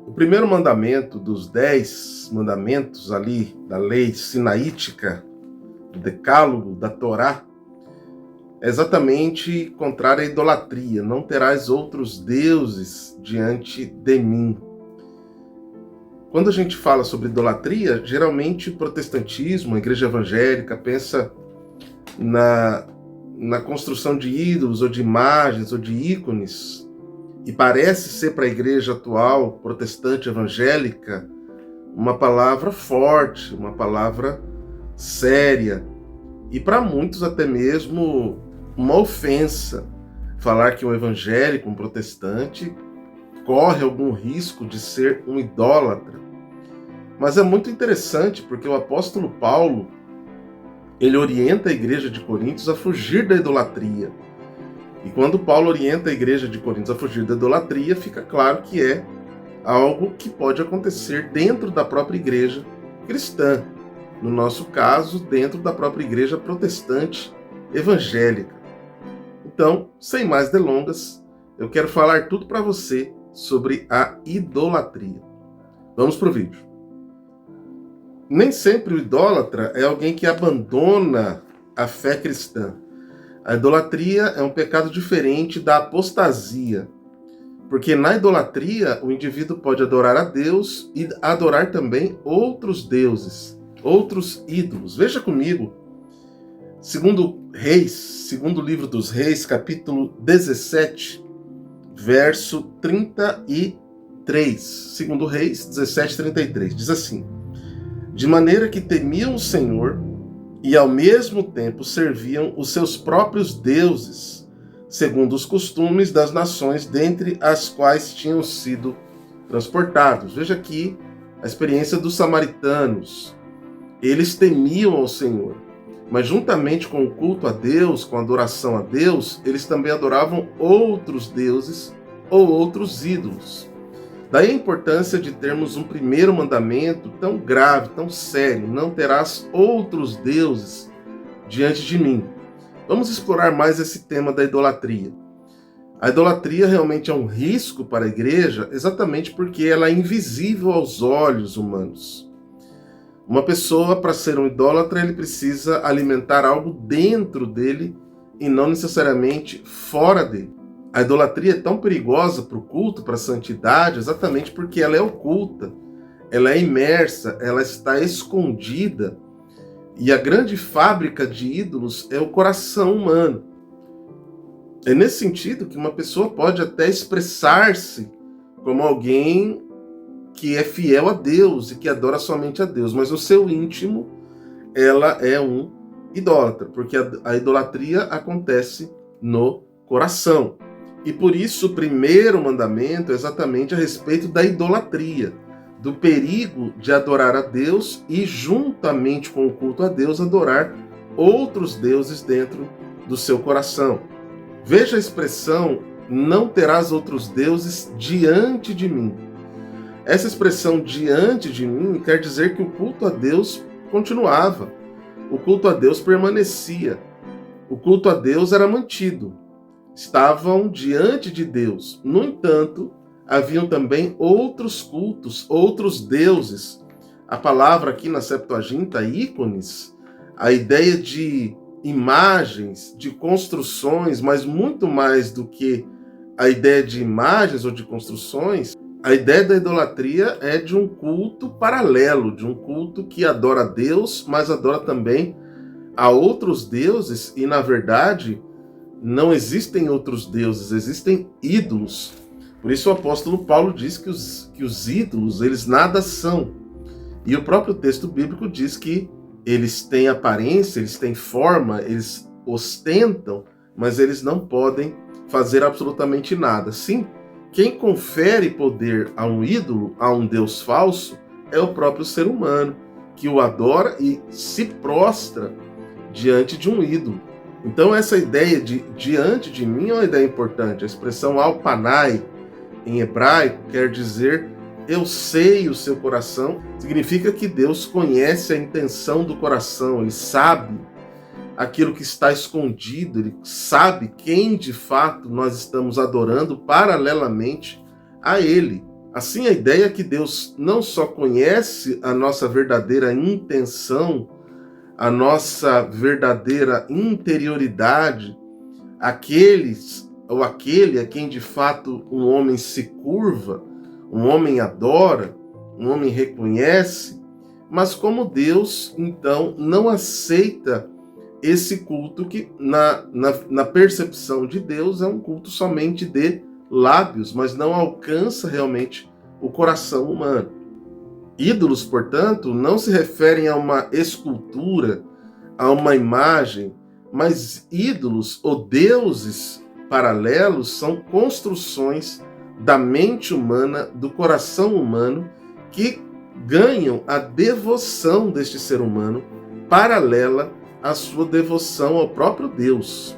O primeiro mandamento dos 10 mandamentos ali da lei sinaítica, do decálogo, da Torá, é exatamente contrário à idolatria. Não terás outros deuses diante de mim. Quando a gente fala sobre idolatria, geralmente o protestantismo, a igreja evangélica, pensa na construção de ídolos, ou de imagens, ou de ícones, e parece ser para a igreja atual, protestante evangélica, uma palavra forte, uma palavra séria, e para muitos até mesmo uma ofensa falar que um evangélico, um protestante, corre algum risco de ser um idólatra. Mas é muito interessante porque o apóstolo Paulo, ele orienta a igreja de Coríntios a fugir da idolatria. E quando Paulo orienta a igreja de Coríntios a fugir da idolatria, fica claro que é algo que pode acontecer dentro da própria igreja cristã. No nosso caso, dentro da própria igreja protestante evangélica. Então, sem mais delongas, eu quero falar tudo para você sobre a idolatria. Vamos para o vídeo. Nem sempre o idólatra é alguém que abandona a fé cristã. A idolatria é um pecado diferente da apostasia, porque na idolatria o indivíduo pode adorar a Deus e adorar também outros deuses, outros ídolos. Veja comigo, segundo livro dos Reis, capítulo 17, verso 33. Segundo Reis 17, 33, diz assim: de maneira que temiam o Senhor e ao mesmo tempo serviam os seus próprios deuses, segundo os costumes das nações dentre as quais tinham sido transportados. Veja aqui a experiência dos samaritanos. Eles temiam ao Senhor, mas juntamente com o culto a Deus, com a adoração a Deus, eles também adoravam outros deuses ou outros ídolos. Daí a importância de termos um primeiro mandamento tão grave, tão sério: não terás outros deuses diante de mim. Vamos explorar mais esse tema da idolatria. A idolatria realmente é um risco para a igreja, exatamente porque ela é invisível aos olhos humanos. Uma pessoa, para ser um idólatra, ele precisa alimentar algo dentro dele e não necessariamente fora dele. A idolatria é tão perigosa para o culto, para a santidade, exatamente porque ela é oculta, ela é imersa, ela está escondida. E a grande fábrica de ídolos é o coração humano. É nesse sentido que uma pessoa pode até expressar-se como alguém que é fiel a Deus e que adora somente a Deus, mas no seu íntimo ela é um idólatra, porque a idolatria acontece no coração. E por isso o primeiro mandamento é exatamente a respeito da idolatria, do perigo de adorar a Deus e, juntamente com o culto a Deus, adorar outros deuses dentro do seu coração. Veja a expressão: não terás outros deuses diante de mim. Essa expressão diante de mim quer dizer que o culto a Deus continuava, o culto a Deus permanecia, o culto a Deus era mantido. Estavam diante de Deus. No entanto, haviam também outros cultos, outros deuses. A palavra aqui na Septuaginta, ícones, a ideia de imagens, de construções, mas muito mais do que a ideia de imagens ou de construções, a ideia da idolatria é de um culto paralelo, de um culto que adora a Deus, mas adora também a outros deuses, e na verdade não existem outros deuses, existem ídolos. Por isso o apóstolo Paulo diz que os ídolos, eles nada são. E o próprio texto bíblico diz que eles têm aparência, eles têm forma, eles ostentam, mas eles não podem fazer absolutamente nada. Sim, quem confere poder a um ídolo, a um Deus falso, é o próprio ser humano, que o adora e se prostra diante de um ídolo. Então essa ideia de diante de mim é uma ideia importante. A expressão alpanai, em hebraico, quer dizer eu sei o seu coração. Significa que Deus conhece a intenção do coração, Ele sabe aquilo que está escondido, Ele sabe quem de fato nós estamos adorando paralelamente a Ele, Assim, a ideia é que Deus não só conhece a nossa verdadeira intenção, a nossa verdadeira interioridade, aquele a quem de fato um homem se curva, um homem adora, um homem reconhece, mas como Deus, então, não aceita esse culto que, na percepção de Deus, é um culto somente de lábios, mas não alcança realmente o coração humano. Ídolos, portanto, não se referem a uma escultura, a uma imagem, mas ídolos ou deuses paralelos são construções da mente humana, do coração humano, que ganham a devoção deste ser humano paralela à sua devoção ao próprio Deus.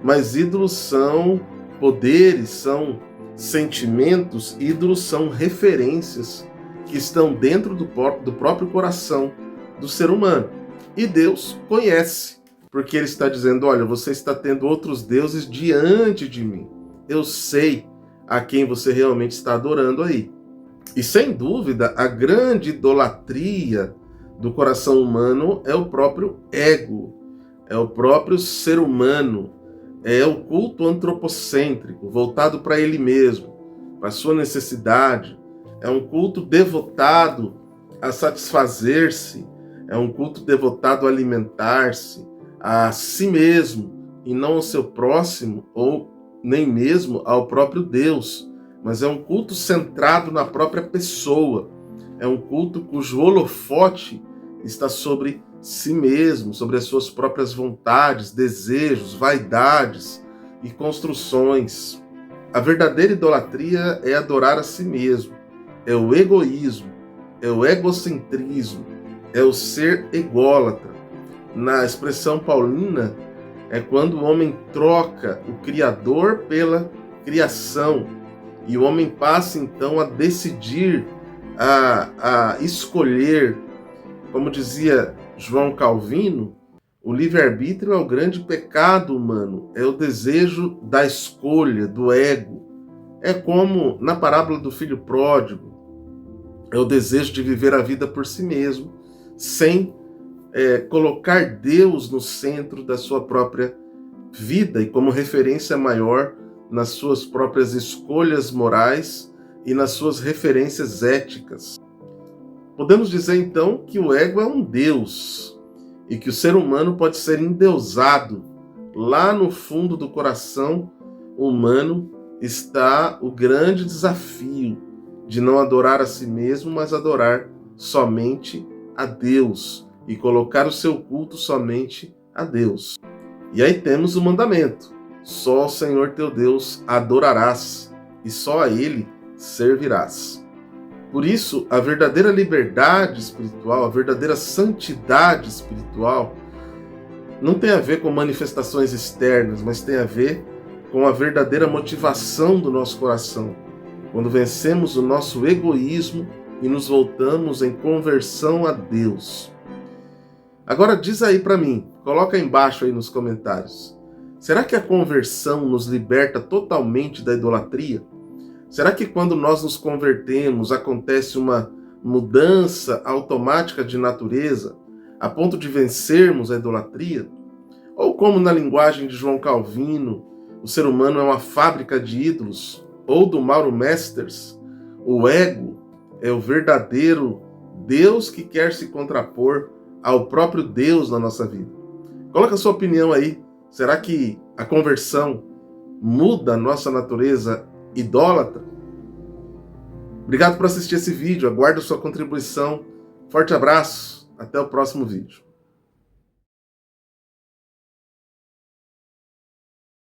Mas ídolos são poderes, são sentimentos, ídolos são referências que estão dentro do próprio coração do ser humano. E Deus conhece, porque Ele está dizendo, olha, você está tendo outros deuses diante de mim. Eu sei a quem você realmente está adorando aí. E sem dúvida, a grande idolatria do coração humano é o próprio ego, é o próprio ser humano, é o culto antropocêntrico, voltado para ele mesmo, para a sua necessidade. É um culto devotado a satisfazer-se, é um culto devotado a alimentar-se, a si mesmo, e não ao seu próximo, ou nem mesmo ao próprio Deus. Mas é um culto centrado na própria pessoa. É um culto cujo holofote está sobre si mesmo, sobre as suas próprias vontades, desejos, vaidades e construções. A verdadeira idolatria é adorar a si mesmo, é o egoísmo, é o egocentrismo, é o ser ególatra. Na expressão paulina, é quando o homem troca o Criador pela criação, e o homem passa então a decidir, a escolher. Como dizia João Calvino, o livre-arbítrio é o grande pecado humano, é o desejo da escolha, do ego. É como na parábola do filho pródigo, é o desejo de viver a vida por si mesmo, sem colocar Deus no centro da sua própria vida e como referência maior nas suas próprias escolhas morais e nas suas referências éticas. Podemos dizer então que o ego é um Deus e que o ser humano pode ser endeusado. Lá no fundo do coração humano está o grande desafio de não adorar a si mesmo, mas adorar somente a Deus e colocar o seu culto somente a Deus. E aí temos o mandamento: só ao Senhor teu Deus adorarás e só a Ele servirás. Por isso, a verdadeira liberdade espiritual, a verdadeira santidade espiritual, não tem a ver com manifestações externas, mas tem a ver com a verdadeira motivação do nosso coração. Quando vencemos o nosso egoísmo e nos voltamos em conversão a Deus. Agora diz aí para mim, coloca aí embaixo aí nos comentários. Será que a conversão nos liberta totalmente da idolatria? Será que quando nós nos convertemos acontece uma mudança automática de natureza a ponto de vencermos a idolatria? Ou como na linguagem de João Calvino, o ser humano é uma fábrica de ídolos? Ou do Mauro Mesters, o ego é o verdadeiro Deus que quer se contrapor ao próprio Deus na nossa vida? Coloca a sua opinião aí. Será que a conversão muda a nossa natureza idólatra? Obrigado por assistir esse vídeo. Aguardo a sua contribuição. Forte abraço. Até o próximo vídeo.